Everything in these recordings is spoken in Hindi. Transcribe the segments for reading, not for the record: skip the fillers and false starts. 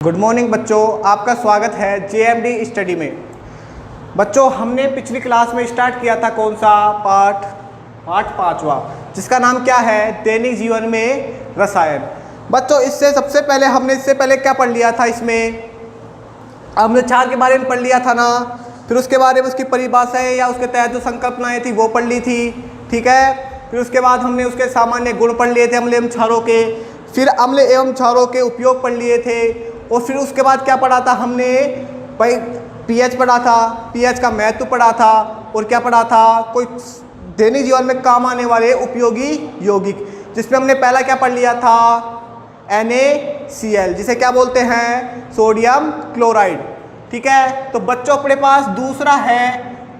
गुड मॉर्निंग बच्चों, आपका स्वागत है JMD स्टडी में। बच्चों, हमने पिछली क्लास में स्टार्ट किया था कौन सा पाठ 5वां, जिसका नाम क्या है, दैनिक जीवन में रसायन। बच्चों, सबसे पहले हमने क्या पढ़ लिया था, इसमें हमने क्षार के बारे में पढ़ लिया था ना। फिर उसके बारे में उसकी परिभाषाएं या उसके तहत जो संकल्पनाएं थी वो पढ़ ली थी, ठीक है। फिर उसके बाद हमने उसके सामान्य गुण पढ़ लिए थे अम्ल एवं क्षारों के। फिर अम्ल एवं क्षारों के उपयोग पढ़ लिए थे। और फिर उसके बाद क्या पढ़ा था हमने, भाई पीएच पढ़ा था, पीएच का महत्व पढ़ा था। और क्या पढ़ा था, कोई दैनिक जीवन में काम आने वाले उपयोगी यौगिक, जिसमें हमने पहला क्या पढ़ लिया था, NaCl, जिसे क्या बोलते हैं, सोडियम क्लोराइड, ठीक है। तो बच्चों अपने पास दूसरा है,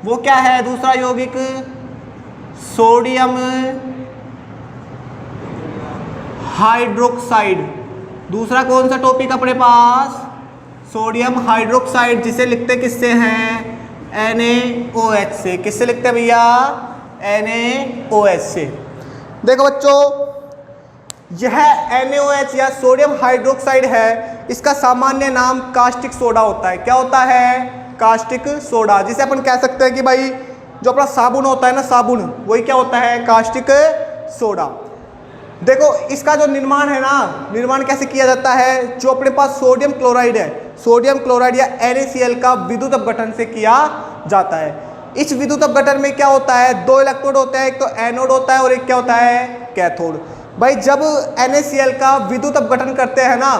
वो क्या है दूसरा यौगिक, सोडियम हाइड्रोक्साइड। दूसरा कौन सा टॉपिक अपने पास, सोडियम हाइड्रोक्साइड, जिसे लिखते किससे हैं, NaOH से। किससे लिखते हैं भैया, NaOH से। देखो बच्चों, यह NaOH या सोडियम हाइड्रोक्साइड है, इसका सामान्य नाम कास्टिक सोडा होता है। क्या होता है, कास्टिक सोडा, जिसे अपन कह सकते हैं कि भाई जो अपना साबुन होता है ना, साबुन, वही क्या होता है, कास्टिक सोडा। देखो इसका जो निर्माण है ना, निर्माण कैसे किया जाता है, जो अपने पास सोडियम क्लोराइड है, सोडियम क्लोराइड या NaCl का विद्युत अपघटन से किया जाता है। इस विद्युत अपघटन में क्या होता है, दो इलेक्ट्रोड होते हैं, एक तो एनोड होता है और एक क्या होता है, कैथोड। भाई जब NaCl का विद्युत अपघटन करते हैं ना,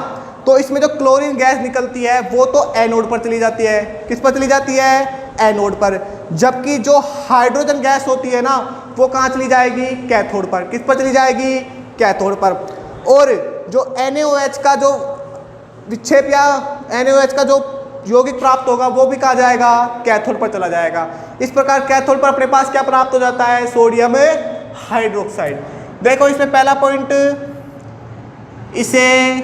तो इसमें जो क्लोरीन गैस निकलती है वो तो एनोड पर चली जाती है। किस पर चली जाती है, एनोड पर। जबकि जो हाइड्रोजन गैस होती है ना, वो कहाँ चली जाएगी, कैथोड पर। किस पर चली जाएगी, कैथोड पर। और जो NaOH का जो विक्षेप या NaOH का जो यौगिक प्राप्त होगा वो भी कहाँ जाएगा, कैथोड पर चला जाएगा। इस प्रकार कैथोड पर अपने पास क्या प्राप्त हो जाता है, सोडियम हाइड्रोक्साइड। देखो इसमें पहला पॉइंट, इसे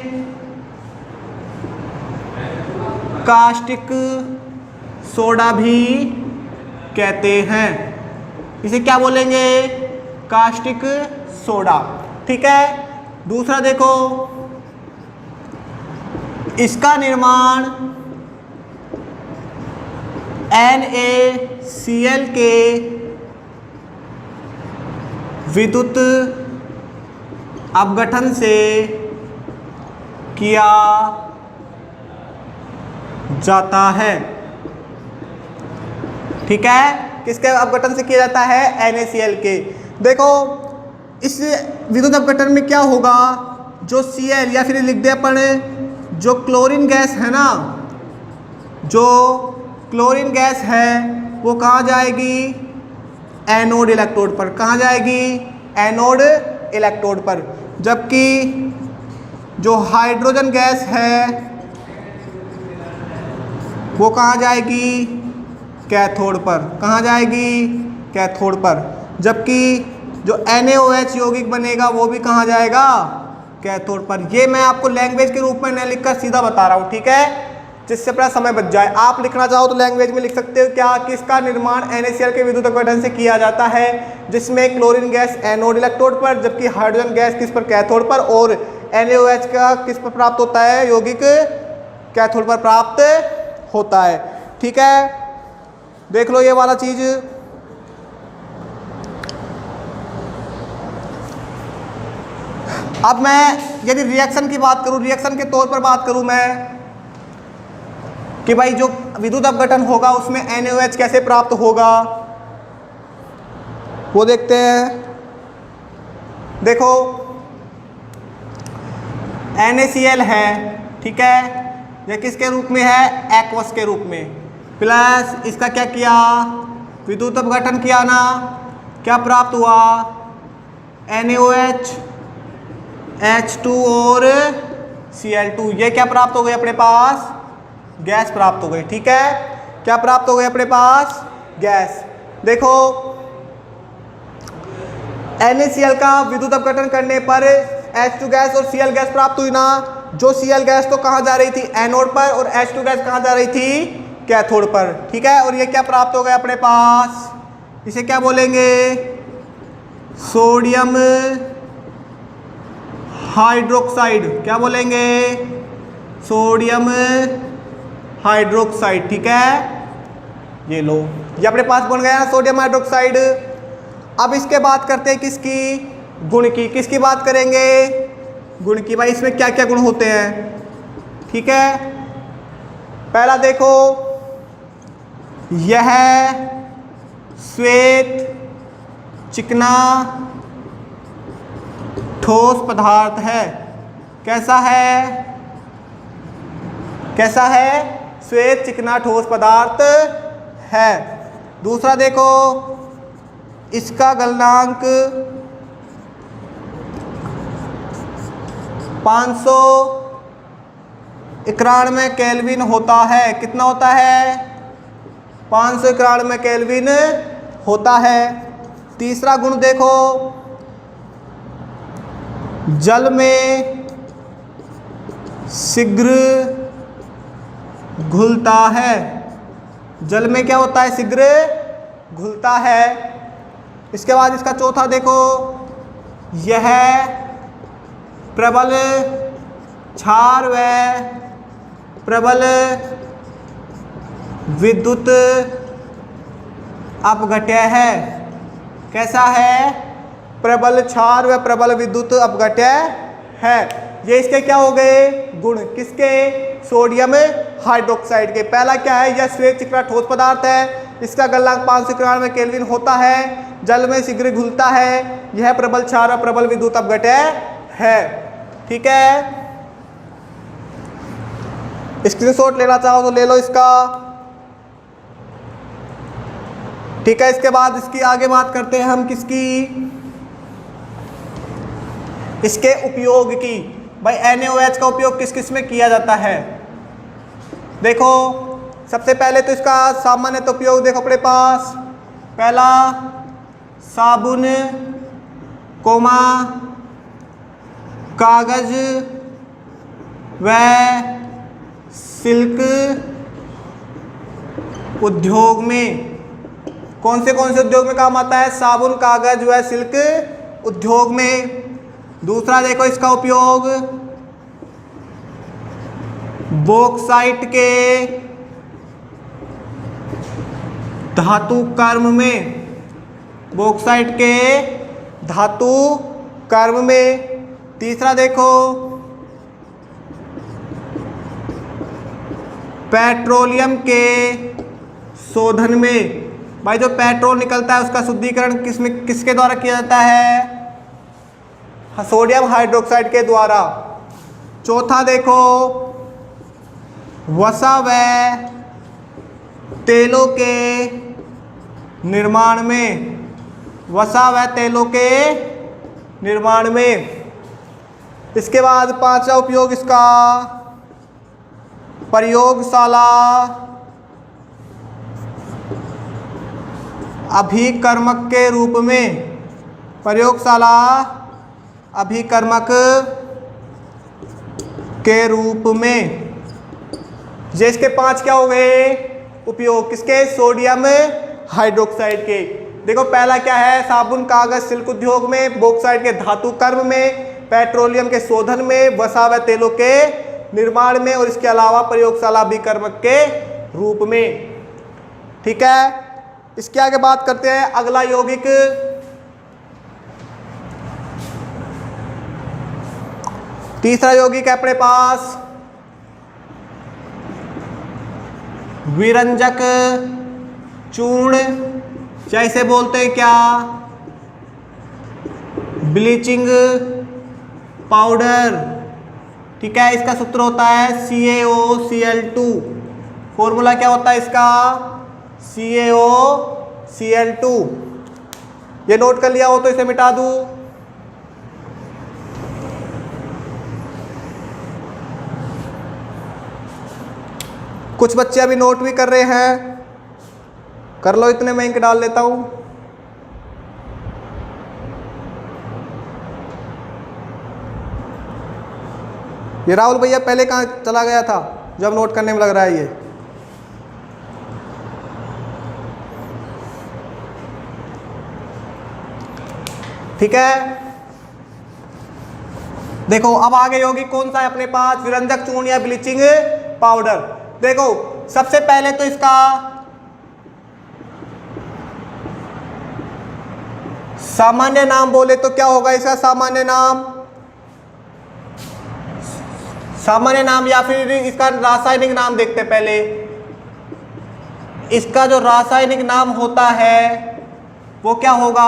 कास्टिक सोडा भी कहते हैं। इसे क्या बोलेंगे, कास्टिक सोडा, ठीक है। दूसरा देखो, इसका निर्माण NaCl के विद्युत अपघटन से किया जाता है, ठीक है। किसके अपघटन से किया जाता है, NaCl के। देखो इस विद्युत अपघटन में क्या होगा, जो Cl या फिर लिख दे अपन, जो क्लोरीन गैस है ना, जो क्लोरीन गैस है वो कहाँ जाएगी, एनोड इलेक्ट्रोड पर। कहाँ जाएगी, एनोड इलेक्ट्रोड पर। जबकि जो हाइड्रोजन गैस है वो कहाँ जाएगी, कैथोड पर। कहाँ जाएगी, कैथोड पर। जबकि जो NaOH यौगिक बनेगा वो भी कहाँ जाएगा, कैथोड पर। ये मैं आपको लैंग्वेज के रूप में नहीं लिखकर सीधा बता रहा हूँ, ठीक है, जिससे अपना समय बच जाए। आप लिखना चाहो तो लैंग्वेज में लिख सकते हो, क्या, किसका निर्माण NaCl के विद्युत अपघटन से किया जाता है, जिसमें क्लोरीन गैस एनोड इलेक्ट्रोड पर, जबकि हाइड्रोजन गैस किस पर, कैथोड पर। और NaOH का किस पर प्राप्त होता है, यौगिक कैथोड पर प्राप्त होता है, ठीक है। देख लो ये वाला चीज। अब मैं यदि रिएक्शन की बात करूं, रिएक्शन के तौर पर बात करूं मैं, कि भाई जो विद्युत अपघटन होगा उसमें NaOH कैसे प्राप्त होगा, वो देखते हैं। देखो NaCl है, ठीक है, यह किसके रूप में है, एक्वस के रूप में। प्लस इसका क्या किया, विद्युत अपघटन किया ना, क्या प्राप्त हुआ, NaOH H2 और Cl2। ये क्या प्राप्त हो गए अपने पास, गैस प्राप्त हो गई, ठीक है। क्या प्राप्त हो गए अपने पास, गैस। देखो NaCl का विद्युत अपघटन करने पर H2 गैस और Cl गैस प्राप्त हुई ना। जो Cl गैस तो कहाँ जा रही थी, एनोड पर, और H2 गैस कहाँ जा रही थी, कैथोड पर, ठीक है। और ये क्या प्राप्त हो गया अपने पास, इसे क्या बोलेंगे, सोडियम हाइड्रोक्साइड। क्या बोलेंगे, सोडियम हाइड्रोक्साइड। ठीक है, ये लो, ये अपने पास बन गया सोडियम हाइड्रोक्साइड। अब इसके बात करते हैं किसकी, गुण की। किसकी बात करेंगे, गुण की। भाई इसमें क्या क्या गुण होते हैं। ठीक है, पहला देखो, यह श्वेत चिकना ठोस पदार्थ है। कैसा है, कैसा है, श्वेत चिकना ठोस पदार्थ है। दूसरा देखो, इसका गलनांक 591 केल्विन होता है। कितना होता है, 591 केल्विन होता है। तीसरा गुण देखो, जल में शीघ्र घुलता है। जल में क्या होता है, शीघ्र घुलता है। इसके बाद इसका चौथा देखो, यह प्रबल क्षार व प्रबल विद्युत अपघट्य है। कैसा है, प्रबल क्षार व प्रबल विद्युत अपघट्य है। ये इसके क्या हो गए, गुण। किसके, सोडियम हाइड्रोक्साइड के। पहला क्या है, यह श्वेत चिकना ठोस पदार्थ है, इसका गलनांक 591 केल्विन होता है, जल में शीघ्र घुलता है, यह प्रबल क्षार व प्रबल विद्युत अपघट्य है। ठीक है, स्क्रीनशॉट लेना चाहो तो ले लो इसका। ठीक है, इसके बाद इसकी आगे बात करते हैं हम किसकी, इसके उपयोग की। भाई NaOH का उपयोग किस किस में किया जाता है। देखो, सबसे पहले तो इसका सामान्य उपयोग देखो अपने पास। पहला, साबुन कोमा कागज व सिल्क उद्योग में। कौन से उद्योग में काम आता है, साबुन कागज व सिल्क उद्योग में। दूसरा देखो इसका उपयोग बॉक्साइट के धातु कर्म में। बॉक्साइट के धातु कर्म में। तीसरा देखो, पेट्रोलियम के शोधन में। भाई जो पेट्रोल निकलता है उसका शुद्धिकरण किसके द्वारा किया जाता है, सोडियम हाइड्रोक्साइड के द्वारा। चौथा देखो, वसा व तेलों के निर्माण में। वसा व तेलों के निर्माण में। इसके बाद पांचवा उपयोग इसका प्रयोगशाला अभिकर्मक के रूप में। प्रयोगशाला अभिकर्मक के रूप में। ये इसके 5 क्या हो गए उपयोग, किसके, सोडियम हाइड्रोक्साइड के। देखो पहला क्या है, साबुन कागज सिल्क उद्योग में, बॉक्साइट के धातु कर्म में, पेट्रोलियम के शोधन में, वसा व तेलों के निर्माण में, और इसके अलावा प्रयोगशाला अभिकर्मक के रूप में। ठीक है, इसके आगे बात करते हैं अगला यौगिक। तीसरा यौगिक है अपने पास विरंजक चूर्ण, जैसे बोलते हैं क्या, ब्लीचिंग पाउडर। ठीक है, इसका सूत्र होता है CaOCl2। फॉर्मूला क्या होता है इसका, CaOCl2। ये नोट कर लिया हो तो इसे मिटा दूं। कुछ बच्चे अभी नोट भी कर रहे हैं, कर लो, इतने में इंक डाल लेता हूं। ये राहुल भैया पहले कहाँ चला गया था जब नोट करने में लग रहा है ये। ठीक है, देखो अब आगे होगी कौन सा है अपने पास, विरंजक चूर्ण या ब्लीचिंग पाउडर। देखो सबसे पहले तो इसका सामान्य नाम बोले तो क्या होगा इसका सामान्य नाम, सामान्य नाम या फिर इसका रासायनिक नाम देखते हैं पहले। इसका जो रासायनिक नाम होता है वो क्या होगा,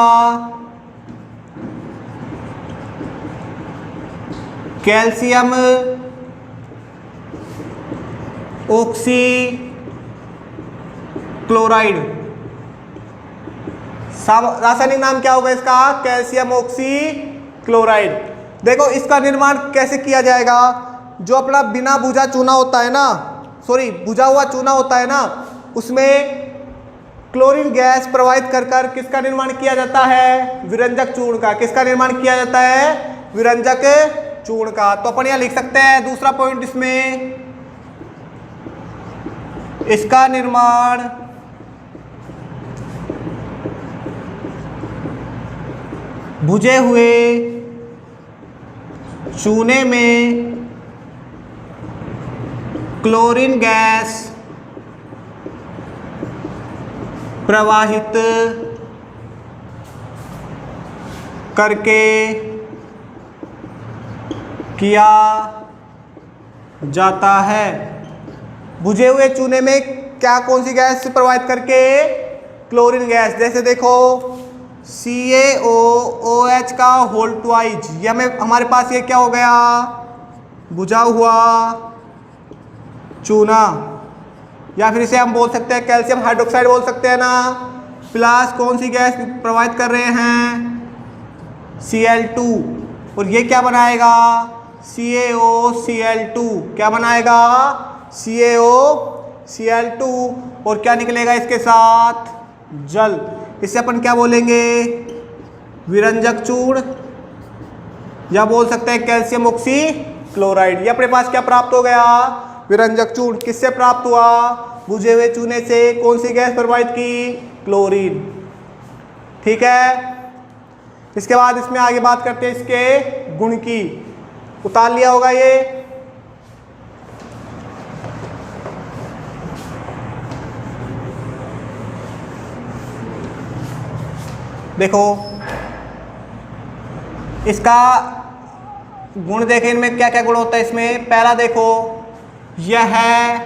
कैल्शियम ऑक्सी क्लोराइड। रासायनिक नाम क्या होगा इसका, कैल्शियम ऑक्सी क्लोराइड। देखो इसका निर्माण कैसे किया जाएगा, जो अपना बिना बुझा चूना होता है ना, सॉरी बुझा हुआ चूना होता है ना, उसमें क्लोरीन गैस प्रवाहित कर कर किसका निर्माण किया जाता है, विरंजक चूर्ण का। किसका निर्माण किया जाता है, विरंजक चूर्ण का। तो अपन यहां लिख सकते हैं दूसरा पॉइंट इसमें, इसका निर्माण बुझे हुए चूने में क्लोरीन गैस प्रवाहित करके किया जाता है। बुझे हुए चूने में क्या कौन सी गैस प्रवाहित करके, क्लोरीन गैस। जैसे देखो CaOH का होल ट्वाइज, ये हमें हमारे पास ये क्या हो गया, बुझा हुआ चूना, या फिर इसे हम बोल सकते हैं कैल्शियम हाइड्रोक्साइड बोल सकते हैं ना। प्लस कौन सी गैस प्रवाहित कर रहे हैं, Cl2, और ये क्या बनाएगा, CaOCl2। क्या बनाएगा, CaOCl2, और क्या निकलेगा इसके साथ, जल। इसे अपन क्या बोलेंगे, विरंजक चूर्ण, या बोल सकते हैं कैल्शियम ऑक्सी क्लोराइड। ये अपने पास क्या प्राप्त हो गया, विरंजक चूर्ण। किससे प्राप्त हुआ, बुझे हुए चूने से। कौन सी गैस प्रवाहित की, क्लोरीन। ठीक है, इसके बाद इसमें आगे बात करते हैं इसके गुण की। उतार लिया होगा ये, देखो इसका गुण देखें, इनमें क्या क्या गुण होता है इसमें। पहला देखो, यह है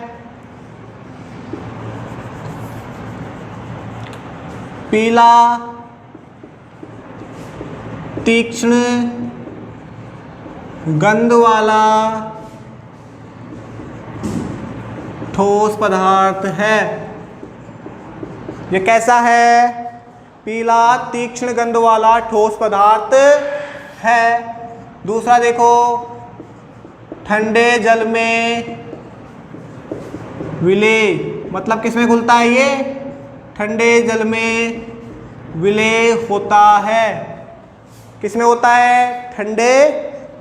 पीला तीक्ष्ण गंध वाला ठोस पदार्थ है। ये कैसा है, पीला तीक्ष्ण गंध वाला ठोस पदार्थ है। दूसरा देखो, ठंडे जल में विलेय, मतलब किसमें घुलता है ये, ठंडे जल में विलेय होता है। किसमें होता है, ठंडे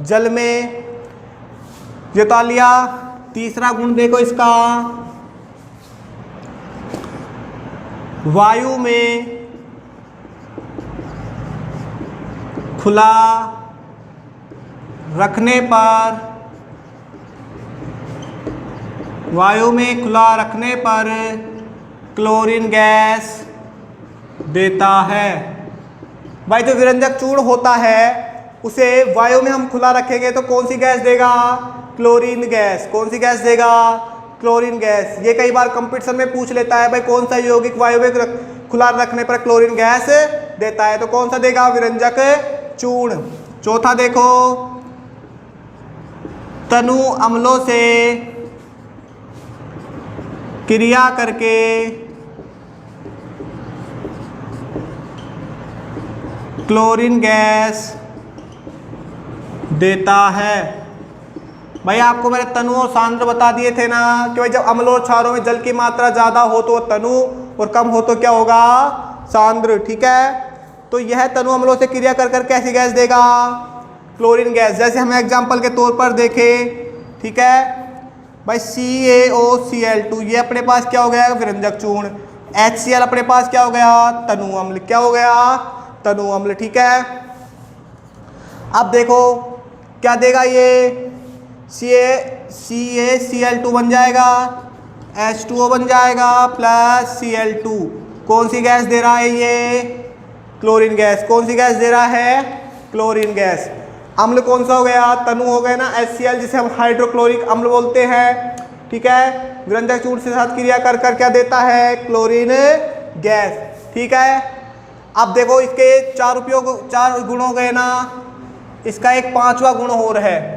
जल में। ये तो लिया। तीसरा गुण देखो इसका, वायु में खुला रखने पर, वायु में खुला रखने पर क्लोरीन गैस देता है। भाई जो विरंजक चूर्ण होता है उसे वायु में हम खुला रखेंगे तो कौन सी गैस देगा, क्लोरीन गैस। कौन सी गैस देगा, क्लोरीन गैस। ये कई बार कंपटीशन में पूछ लेता है भाई कौन सा यौगिक वायु में खुला रखने पर क्लोरीन गैस देता है, तो कौन सा देगा, विरंजक चूर्ण। चौथा देखो, तनु अम्लों से क्रिया करके क्लोरीन गैस देता है। भाई आपको मैंने तनु और सांद्र बता दिए थे ना कि भाई जब अम्ल और क्षारों में जल की मात्रा ज़्यादा हो तो तनु और कम हो तो क्या होगा, सांद्र। ठीक है, तो यह तनु अम्लों से क्रिया कर कर कैसी गैस देगा, क्लोरीन गैस। जैसे हमें एग्जाम्पल के तौर पर देखें, ठीक है भाई, CaOCl2 ये अपने पास क्या हो गया, विरंजक चूर्ण। HCl अपने पास क्या हो गया, तनु अम्ल। क्या हो गया, तनु अम्ल। ठीक है, अब देखो क्या देगा ये, CaCl2 बन जाएगा, H2O बन जाएगा प्लस Cl2। कौन सी गैस दे रहा है ये, क्लोरीन गैस। कौन सी गैस दे रहा है, क्लोरीन गैस। अम्ल कौन सा हो गया, तनु हो गया ना, HCl, जिसे हम हाइड्रोक्लोरिक अम्ल बोलते हैं। ठीक है, विरंजक चूर्ण के साथ क्रिया कर कर क्या देता है, क्लोरीन गैस। ठीक है, अब देखो इसके 4 गुण हो गए ना, इसका एक 5वां गुण और है।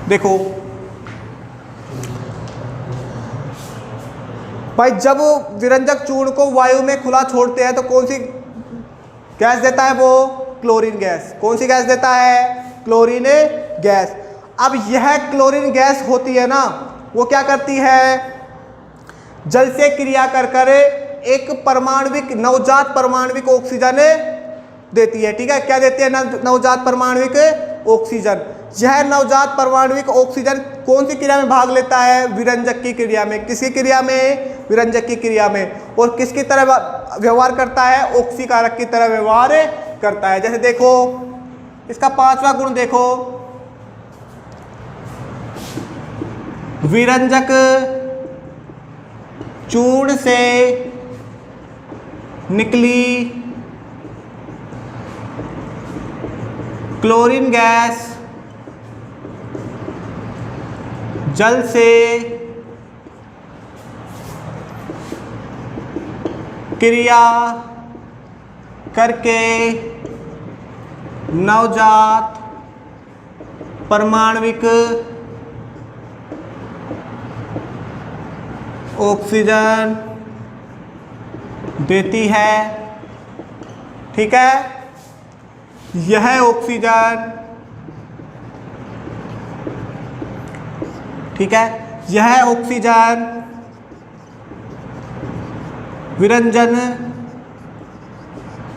देखो भाई, जब विरंजक चूर्ण को वायु में खुला छोड़ते हैं तो कौन सी गैस देता है, वो क्लोरीन गैस। कौन सी गैस देता है, क्लोरीन गैस। अब यह क्लोरीन गैस होती है ना, वो क्या करती है, जल से क्रिया कर कर एक परमाणविक, नवजात परमाणविक ऑक्सीजन देती है। ठीक है, क्या देती है, नवजात परमाणविक ऑक्सीजन। यह नवजात परमाणविक ऑक्सीजन कौन सी क्रिया में भाग लेता है, विरंजक की क्रिया में। किसकी क्रिया में, विरंजक की क्रिया में। और किसकी तरह व्यवहार करता है, ऑक्सीकारक की तरह व्यवहार करता है। जैसे देखो इसका 5वां गुण देखो, विरंजक चूर्ण से निकली क्लोरीन गैस जल से क्रिया करके नवजात परमाणविक ऑक्सीजन देती है। ठीक है, यह ऑक्सीजन, ठीक है, यह ऑक्सीजन विरंजन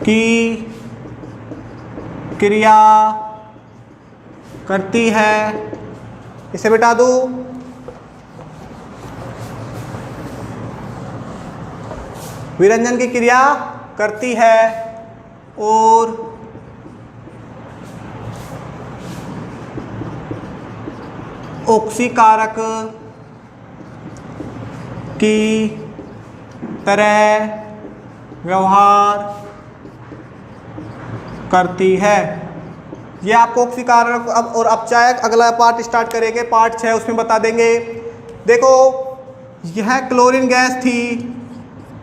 की क्रिया करती है। इसे मिटा दूं, विरंजन की क्रिया करती है और ऑक्सीकारक की तरह व्यवहार करती है। ये आपको ऑक्सीकारक अब चाहे अगला पार्ट स्टार्ट करेंगे, पार्ट 6 उसमें बता देंगे। देखो यह क्लोरीन गैस थी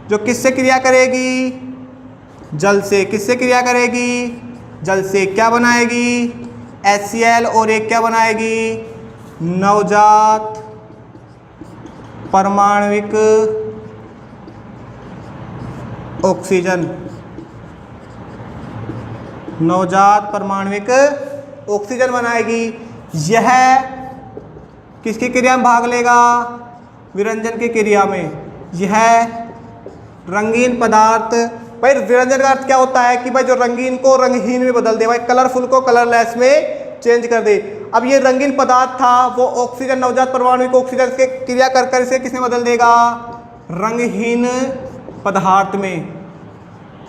जो किससे क्रिया करेगी, जल से। किससे क्रिया करेगी, जल से। क्या बनाएगी, HCl, और एक क्या बनाएगी, नवजात परमाणविक ऑक्सीजन। नवजात परमाणविक ऑक्सीजन बनाएगी। यह किसकी क्रिया में भाग लेगा, विरंजन की क्रिया में। यह रंगीन पदार्थ, भाई विरंजन का अर्थ क्या होता है कि भाई जो रंगीन को रंगहीन में बदल दे, भाई कलरफुल को कलरलेस में चेंज कर दे। अब ये रंगीन पदार्थ था, वो ऑक्सीजन, नवजात परमाणु ऑक्सीजन के क्रिया कर कर इसे किसमें बदल देगा, रंगहीन पदार्थ में।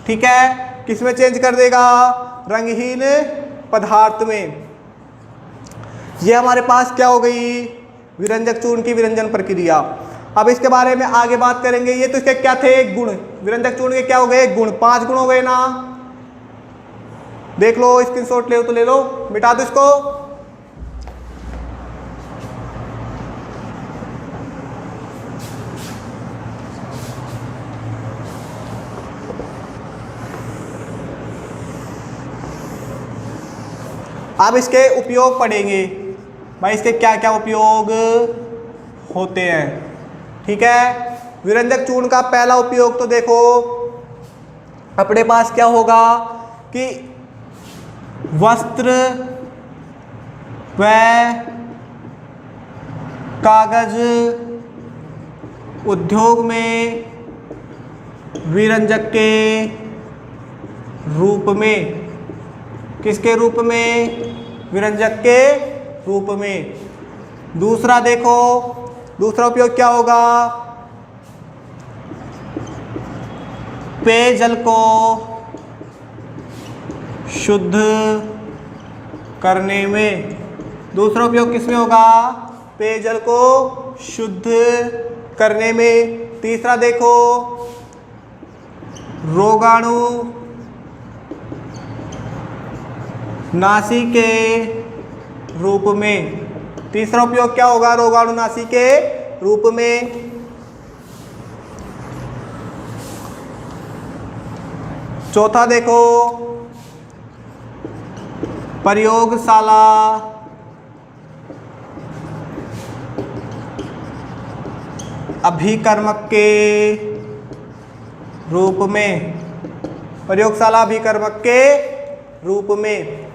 ठीक है, किसमें चेंज कर देगा, रंगहीन पदार्थ में। ये हमारे पास क्या हो गई, विरंजक चूर्ण की विरंजन प्रक्रिया। अब इसके बारे में आगे बात करेंगे। ये तो इसके क्या थे, गुण। विरंजक चूर्ण के क्या हो गए, गुण। 5 गुण हो गए ना, देख लो, स्क्रीनशॉट ले लो तो ले लो, मिटा दो इसको। अब इसके उपयोग पढ़ेंगे, भाई इसके क्या क्या उपयोग होते हैं। ठीक है, विरंजक चूर्ण का पहला उपयोग तो देखो अपने पास क्या होगा कि वस्त्र व कागज उद्योग में विरंजक के रूप में। किसके रूप में, विरंजक के रूप में। दूसरा देखो, दूसरा उपयोग क्या होगा, पेयजल को शुद्ध करने में। दूसरा उपयोग किसमें होगा? पेयजल को शुद्ध करने में। तीसरा देखो, रोगाणु नाशी के रूप में। तीसरा उपयोग क्या होगा रोगाणुनाशी के रूप में? चौथा देखो, प्रयोगशाला अभिकर्मक के रूप में। प्रयोगशाला अभिकर्मक के रूप में।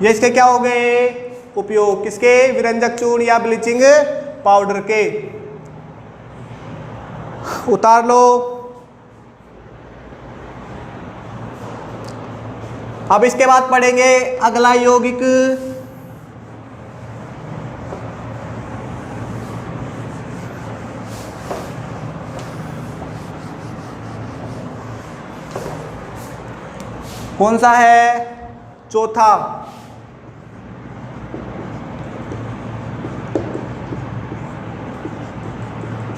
ये इसके क्या हो गए उपयोग? किसके? विरंजक चूर्ण या ब्लीचिंग पाउडर के। उतार लो। अब इसके बाद पढ़ेंगे अगला यौगिक। कौन सा है? चौथा।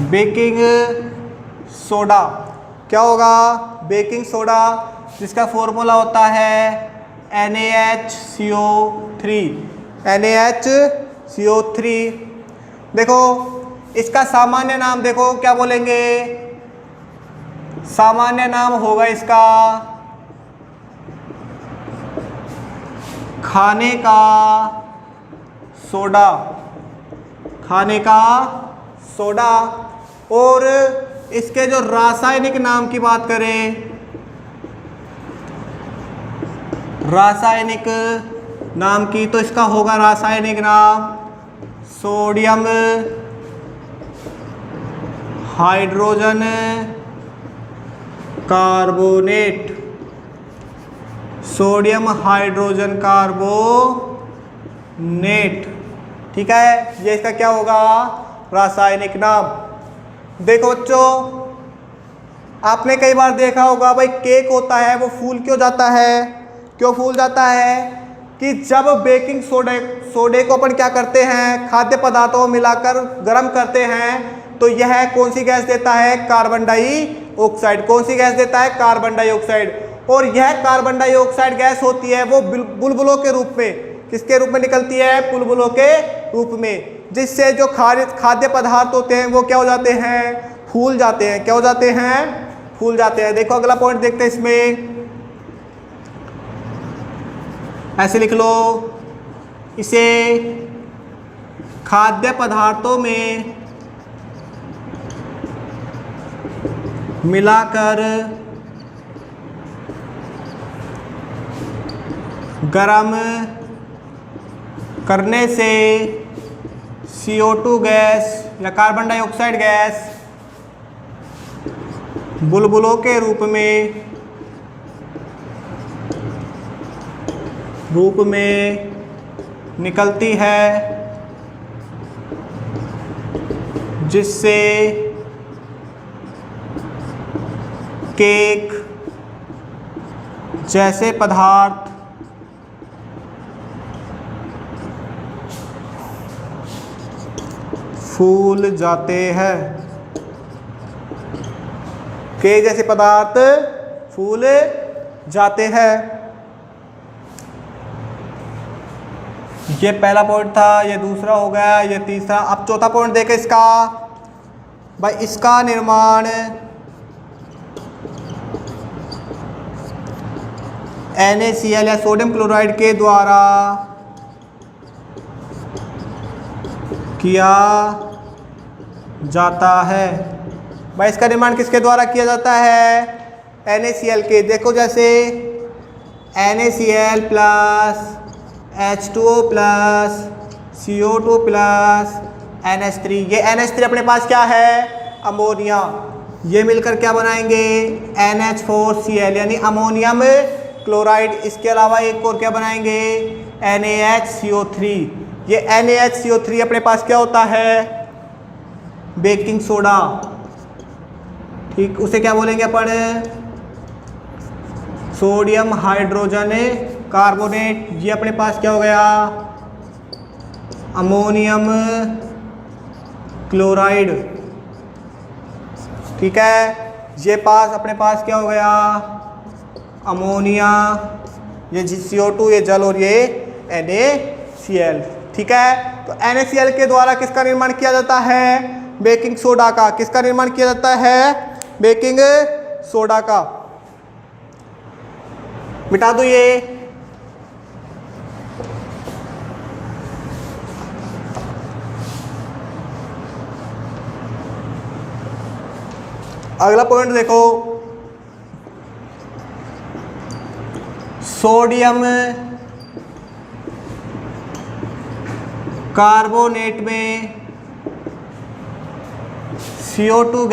Baking soda. क्या होगा? बेकिंग सोडा, जिसका फॉर्मूला होता है NaHCO3। NaHCO3। देखो इसका सामान्य नाम देखो क्या बोलेंगे? सामान्य नाम होगा इसका खाने का सोडा। खाने का सोडा। और इसके जो रासायनिक नाम की बात करें, रासायनिक नाम की, तो इसका होगा रासायनिक नाम sodium hydrogen carbonate. Sodium hydrogen carbonate. ठीक है, ये इसका क्या होगा? रासायनिक नाम। देखो बच्चों, आपने कई बार देखा होगा भाई केक होता है वो फूल क्यों जाता है? क्यों फूल जाता है? कि जब बेकिंग सोडे को अपन क्या करते हैं, खाद्य पदार्थों में मिलाकर गर्म करते हैं, तो यह कौन सी गैस देता है? Carbon dioxide. कौन सी गैस देता है? Carbon dioxide. और यह कार्बन डाइऑक्साइड गैस होती है वो बुलबुलों के रूप में, किसके रूप में निकलती है? बुलबुलों के रूप में, जिससे जो खाद्य पदार्थ होते हैं वो क्या हो जाते हैं? फूल जाते हैं। क्या हो जाते हैं? फूल जाते हैं। देखो अगला पॉइंट देखते हैं इसमें। ऐसे लिख लो, इसे खाद्य पदार्थों में मिलाकर गरम करने से CO2 गैस या कार्बन डाइऑक्साइड गैस बुलबुलों के रूप में निकलती है, जिससे केक जैसे पदार्थ फूल जाते हैं। केक जैसे पदार्थ फूल जाते हैं। ये पहला पॉइंट था, ये दूसरा हो गया, ये तीसरा। अब चौथा पॉइंट देखें इसका। भाई इसका निर्माण NaCl या सोडियम क्लोराइड के द्वारा किया जाता है। भाई इसका निर्माण किसके द्वारा किया जाता है? NaCl के। देखो जैसे NaCl plus H2O plus CO2 plus NH3। ये NH3 अपने पास क्या है? अमोनिया। ये मिलकर क्या बनाएंगे? NH4Cl यानी अमोनियम क्लोराइड। इसके अलावा एक और क्या बनाएंगे? NaHCO3। ये NaHCO3 अपने पास क्या होता है? Baking soda. ठीक, उसे क्या बोलेंगे अपन? सोडियम हाइड्रोजन कार्बोनेट, ये अपने पास क्या हो गया, अमोनियम क्लोराइड। ठीक है, ये पास अपने पास क्या हो गया, अमोनिया, ये CO2, ये जल, और ये NaCl। ठीक है, तो NaCl के द्वारा किसका निर्माण किया जाता है, बेकिंग सोडा का। किसका निर्माण किया जाता है, बेकिंग सोडा का। मिटा दो ये। अगला पॉइंट देखो, सोडियम कार्बोनेट में CO2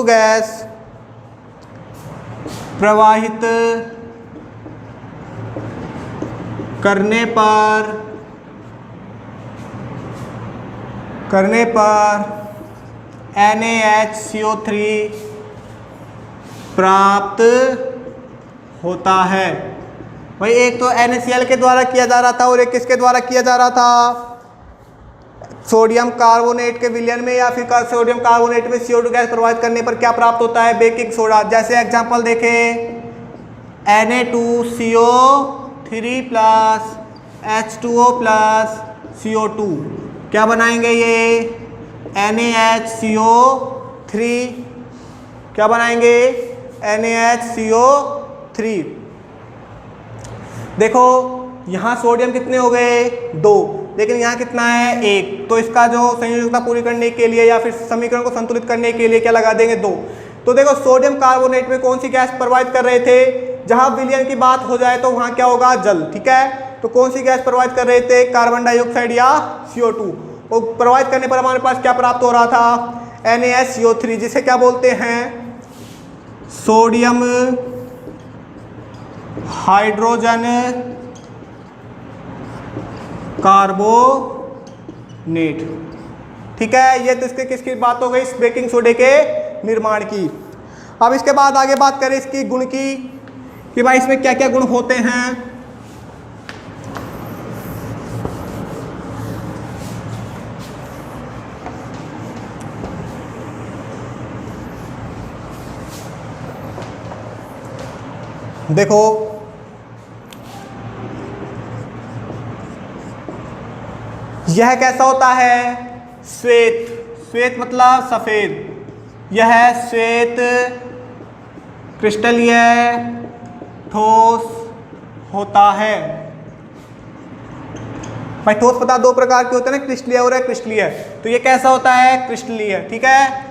गैस प्रवाहित करने पर NaHCO3 प्राप्त होता है। भाई एक तो NaCl के द्वारा किया जा रहा था और एक किसके द्वारा किया जा रहा था, सोडियम कार्बोनेट के विलयन में या फिर सोडियम कार्बोनेट में CO2 गैस प्रवाहित करने पर क्या प्राप्त होता है, बेकिंग सोडा। जैसे एग्जांपल देखें, Na2CO3 plus H2O plus CO2 क्या बनाएंगे, ये NaHCO3 क्या बनाएंगे, NaHCO3। देखो यहाँ सोडियम कितने हो गए, 2, लेकिन यहाँ कितना है, 1। तो इसका जो संयोजकता पूरी करने के लिए या फिर समीकरण को संतुलित करने के लिए क्या लगा देंगे, 2। तो देखो सोडियम कार्बोनेट में कौन सी गैस प्रवाहित कर रहे थे, जहाँ विलयन की बात हो जाए तो वहाँ क्या होगा, जल। ठीक है, तो कौन सी गैस प्रवाहित कर रहे थे, कार्बन डाइऑक्साइड या CO2। और प्रवाहित करने पर हमारे पास क्या प्राप्त हो रहा था, NaCO3, जिसे क्या बोलते हैं, सोडियम हाइड्रोजन कार्बोनेट। ठीक है, ये तो इसके किसकी बात हो गई, इस बेकिंग सोडे के निर्माण की। अब इसके बाद आगे बात करें इसकी गुण की, कि भाई इसमें क्या क्या गुण होते हैं। देखो यह कैसा होता है, श्वेत। श्वेत मतलब सफेद। यह श्वेत क्रिस्टलीय ठोस होता है। भाई ठोस पदार्थ दो प्रकार के होते हैं ना, क्रिस्टलीय और क्रिस्टलीय। तो ये कैसा होता है, क्रिस्टलीय। ठीक है,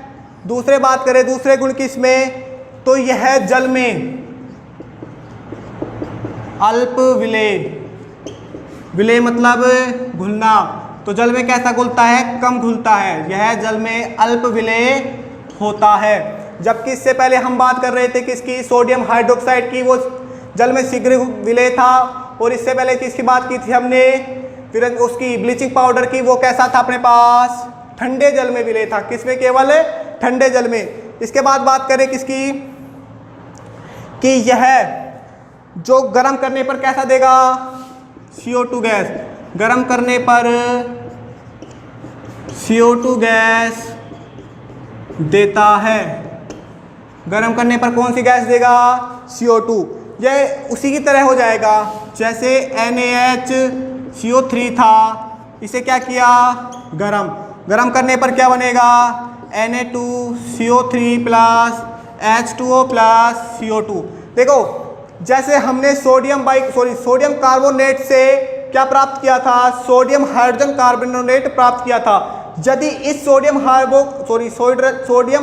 दूसरे बात करें दूसरे गुण की इसमें, तो यह जल में अल्प विलेय, विलेय मतलब घुलना, तो जल में कैसा घुलता है, कम घुलता है। यह जल में अल्प विलेय होता है। जबकि इससे पहले हम बात कर रहे थे किसकी, सोडियम हाइड्रोक्साइड की, वो जल में शीघ्र विलेय था। और इससे पहले किसकी बात की थी हमने, फिर उसकी ब्लीचिंग पाउडर की, वो कैसा था अपने पास, ठंडे जल में विलेय था। किसमें, केवल ठंडे जल में। इसके बाद बात करें किसकी, कि यह जो गर्म करने पर कैसा देगा, CO2 गैस। गर्म करने पर CO2 गैस देता है। गर्म करने पर कौन सी गैस देगा, CO2। यह उसी की तरह हो जाएगा जैसे NaHCO3 था, इसे क्या किया, गरम। गरम करने पर क्या बनेगा, Na2CO3 plus H2O plus CO2। देखो जैसे हमने सोडियम कार्बोनेट से क्या प्राप्त किया था, सोडियम हाइड्रोजन कार्बोनेट प्राप्त किया था। यदि इस सोडियम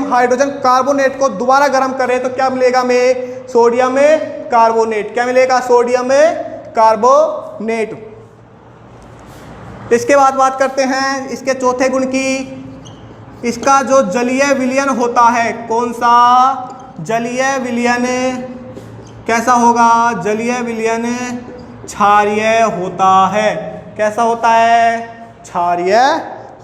हाइड्रोजन कार्बोनेट को दोबारा गर्म करें तो क्या मिलेगा हमें, सोडियम कार्बोनेट। क्या मिलेगा, सोडियम कार्बोनेट। इसके बाद बात करते हैं इसके चौथे गुण की। इसका जो जलीय विलयन होता है, कौन सा, जलीय विलयन कैसा होगा, जलीय विलयन क्षारीय होता है। कैसा होता है, क्षारीय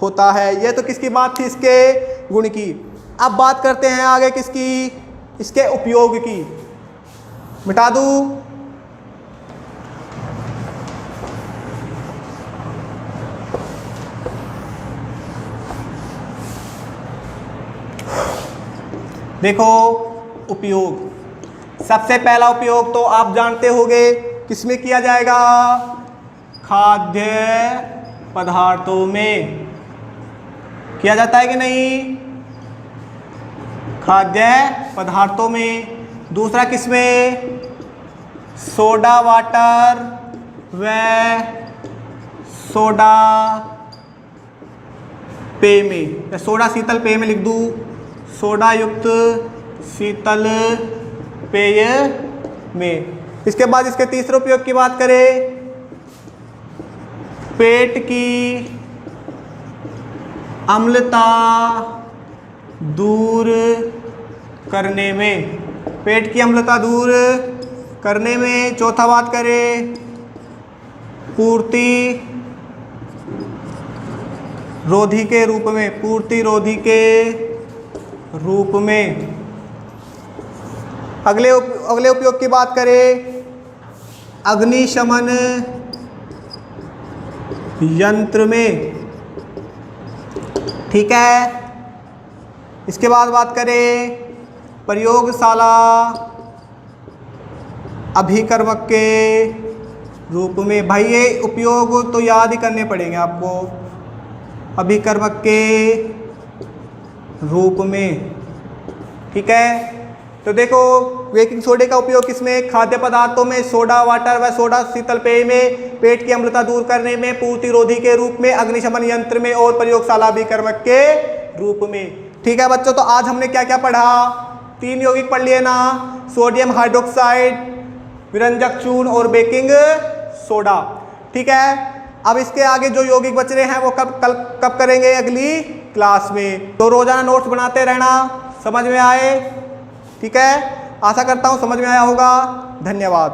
होता है। ये तो किसकी बात थी, इसके गुण की। अब बात करते हैं आगे किसकी, इसके उपयोग की। मिटा दूं? देखो उपयोग, सबसे पहला उपयोग तो आप जानते होंगे किसमें किया जाएगा? खाद्य पदार्थों में किया जाता है कि नहीं? खाद्य पदार्थों में। दूसरा किसमें? सोडा वाटर व सोडा पेय में, या सोडा शीतल पेय में लिख दूं, सोडा युक्त शीतल पेय में। इसके बाद इसके तीसरे उपयोग की बात करें, पेट की अम्लता दूर करने में, पेट की अम्लता दूर करने में। चौथा बात करें, पूर्ति रोधी के रूप में, पूर्ति रोधी के रूप में। अगले उपयोग की बात करें, अग्निशमन यंत्र में। ठीक है। इसके बाद बात करें प्रयोगशाला अभिकर्मक के रूप में। भाई ये उपयोग तो याद ही करने पड़ेंगे आपको, अभिकर्मक के रूप में। ठीक है। तो देखो बेकिंग सोडे का उपयोग किसमें? खाद्य पदार्थों में, सोडा वाटर व सोडा शीतल पेय में, पेट की अम्लता दूर करने में, पूर्ति रोधी के रूप में, अग्निशमन यंत्र में और प्रयोगशाला अभिकर्मक के रूप में। ठीक है बच्चों, तो आज हमने क्या क्या पढ़ा? 3 यौगिक पढ़ लिए ना, सोडियम हाइड्रोक्साइड, विरंजक चूर्ण और बेकिंग सोडा। ठीक है। अब इसके आगे जो यौगिक बच रहे हैं वो कब करेंगे? अगली क्लास में। तो रोजाना नोट्स बनाते रहना। समझ में आए? ठीक है, आशा करता हूँ समझ में आया होगा। धन्यवाद।